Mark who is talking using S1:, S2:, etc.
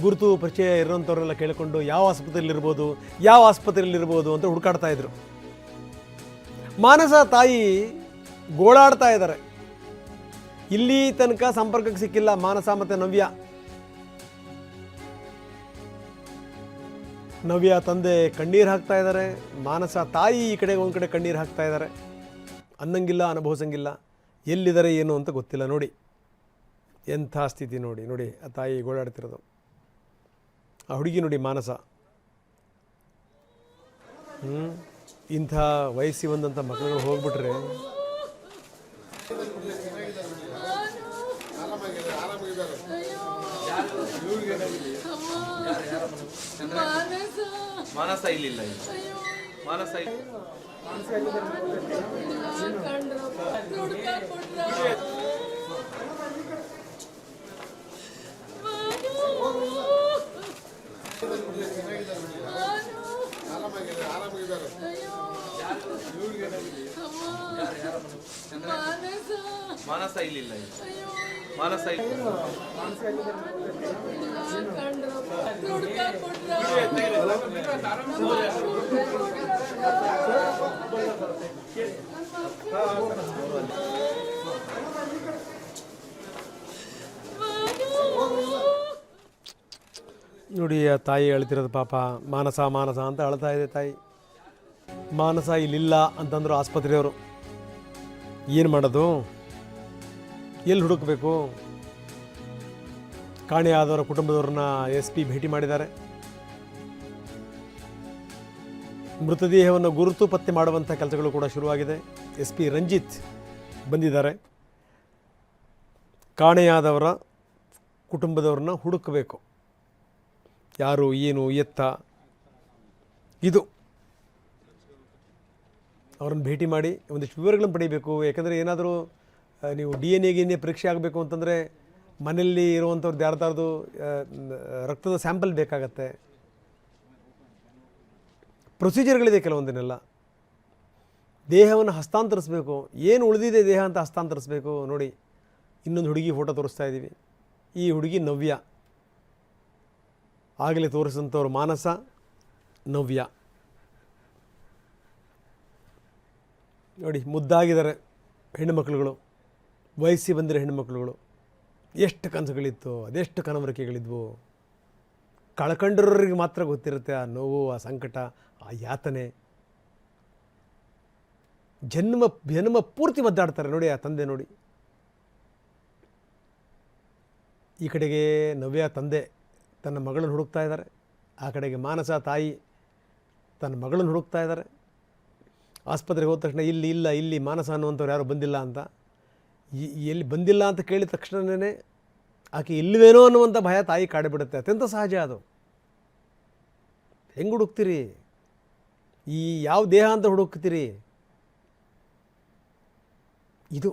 S1: ಗುರುತು ಪರಿಚಯ ಇರೋಂಥವ್ರೆಲ್ಲ ಕೇಳಿಕೊಂಡು ಯಾವ ಆಸ್ಪತ್ರೆಯಲ್ಲಿರ್ಬೋದು ಅಂತ ಹುಡುಕಾಡ್ತಾ ಇದ್ರು. ಮಾನಸ ತಾಯಿ ಗೋಳಾಡ್ತಾ ಇದ್ದಾರೆ. ಇಲ್ಲಿ ತನಕ ಸಂಪರ್ಕಕ್ಕೆ ಸಿಕ್ಕಿಲ್ಲ ಮಾನಸ ಮತ್ತು ನವ್ಯ ತಂದೆ ಕಣ್ಣೀರು ಹಾಕ್ತಾ ಇದ್ದಾರೆ. ಮಾನಸ ತಾಯಿ ಈ ಕಡೆ ಒಂದು ಕಡೆ ಕಣ್ಣೀರು ಹಾಕ್ತಾ ಇದ್ದಾರೆ. ಅನ್ನಂಗಿಲ್ಲ, ಅನುಭವಿಸಂಗಿಲ್ಲ, ಎಲ್ಲಿದ್ದಾರೆ ಏನು ಅಂತ ಗೊತ್ತಿಲ್ಲ. ನೋಡಿ ಎಂಥ ಸ್ಥಿತಿ, ನೋಡಿ ಆ ತಾಯಿ ಗೋಳಾಡ್ತಿರೋದು. ಆ ಹುಡುಗಿ ನೋಡಿ ಮಾನಸ, ಇಂಥ ವಯಸ್ಸಿ ಬಂದಂಥ ಮಕ್ಕಳುಗಳು ಹೋಗ್ಬಿಟ್ರೆ
S2: ಮಾನಸ ಇಲ್ಲಿಲ್ಲ. ಮಾನಸ ಮಾನಸ ಇಲ್ಲಿಲ್ಲ. ಮಾನಸ
S1: ನೋಡಿ ಆ ತಾಯಿ ಅಳ್ತಿರೋದು ಪಾಪ. ಮಾನಸ ಅಂತ ಅಳ್ತಾ ಇದೆ ತಾಯಿ. ಮಾನಸ ಇಲ್ಲಿಲ್ಲ ಅಂತಂದ್ರು ಆಸ್ಪತ್ರೆಯವರು. ಏನು ಮಾಡೋದು, ಎಲ್ಲಿ ಹುಡುಕಬೇಕು? ಕಾಣೆಯಾದವರ ಕುಟುಂಬದವ್ರನ್ನ SP ಭೇಟಿ ಮಾಡಿದ್ದಾರೆ. ಮೃತದೇಹವನ್ನು ಗುರುತು ಪತ್ತೆ ಮಾಡುವಂಥ ಕೆಲಸಗಳು ಕೂಡ ಶುರುವಾಗಿದೆ. SP ರಂಜಿತ್ ಬಂದಿದ್ದಾರೆ. ಕಾಣೆಯಾದವರ ಕುಟುಂಬದವ್ರನ್ನ ಹುಡುಕಬೇಕು. ಯಾರು, ಏನು, ಎತ್ತ, ಇದು ಅವ್ರನ್ನ ಭೇಟಿ ಮಾಡಿ ಒಂದಿಷ್ಟು ವಿವರಗಳನ್ನು ಪಡಿಬೇಕು. ಯಾಕಂದರೆ ಏನಾದರೂ ನೀವು DNA ಪರೀಕ್ಷೆ ಆಗಬೇಕು ಅಂತಂದರೆ ಮನೆಯಲ್ಲಿ ಇರುವಂಥವ್ರದ್ದು ಯಾರ್ದಾರ್ದು ರಕ್ತದ ಸ್ಯಾಂಪಲ್ ಬೇಕಾಗತ್ತೆ. ಪ್ರೊಸೀಜರ್ಗಳಿದೆ ಕೆಲವೊಂದನ್ನೆಲ್ಲ. ದೇಹವನ್ನು ಹಸ್ತಾಂತರಿಸಬೇಕು. ಏನು ಉಳಿದಿದೆ ದೇಹ ಅಂತ ಹಸ್ತಾಂತರಿಸಬೇಕು. ನೋಡಿ ಇನ್ನೊಂದು ಹುಡುಗಿ ಫೋಟೋ ತೋರಿಸ್ತಾ ಇದ್ದೀವಿ. ಈ ಹುಡುಗಿ ನವ್ಯ. ಆಗಲೇ ತೋರಿಸಿದಂಥವ್ರು ಮಾನಸ, ನವ್ಯ. ನೋಡಿ ಮುದ್ದಾಗಿದ್ದಾರೆ ಹೆಣ್ಣುಮಕ್ಳುಗಳು, ವಯಸ್ಸಿ ಬಂದಿರೋ ಹೆಣ್ಣುಮಕ್ಳುಗಳು. ಎಷ್ಟು ಕನಸುಗಳಿತ್ತು, ಅದೆಷ್ಟು ಕನವರಿಕೆಗಳಿದ್ವು. ಕಳ್ಕೊಂಡಿರೋರಿಗೆ ಮಾತ್ರ ಗೊತ್ತಿರುತ್ತೆ ಆ ನೋವು, ಆ ಸಂಕಟ, ಆ ಯಾತನೆ. ಜನ್ಮ ಪೂರ್ತಿ ಒದ್ದಾಡ್ತಾರೆ. ನೋಡಿ ಆ ತಂದೆ ನೋಡಿ. ಈ ಕಡೆಗೆ ನವ್ಯ ತಂದೆ ತನ್ನ ಮಗಳನ್ನು ಹುಡುಕ್ತಾ ಇದ್ದಾರೆ. ಆ ಕಡೆಗೆ ಮಾನಸ ತಾಯಿ ತನ್ನ ಮಗಳನ್ನು ಹುಡುಕ್ತಾ ಇದ್ದಾರೆ. ಆಸ್ಪತ್ರೆಗೆ ಹೋದ ತಕ್ಷಣ ಇಲ್ಲಿ ಮಾನಸ ಅನ್ನುವಂಥವ್ರು ಯಾರು ಬಂದಿಲ್ಲ ಅಂತ. ಎಲ್ಲಿ ಬಂದಿಲ್ಲ ಅಂತ ಕೇಳಿದ ತಕ್ಷಣವೇ ಆಕೆ ಇಲ್ಲವೇನೋ ಅನ್ನುವಂಥ ಭಯ ತಾಯಿ ಕಾಡಿಬಿಡುತ್ತೆ. ಅತ್ಯಂತ ಸಹಜ ಅದು. ಹೆಂಗೆ ಹುಡುಕ್ತೀರಿ? ಈ ಯಾವ ದೇಹ ಅಂತ ಹುಡುಕ್ತೀರಿ? ಇದು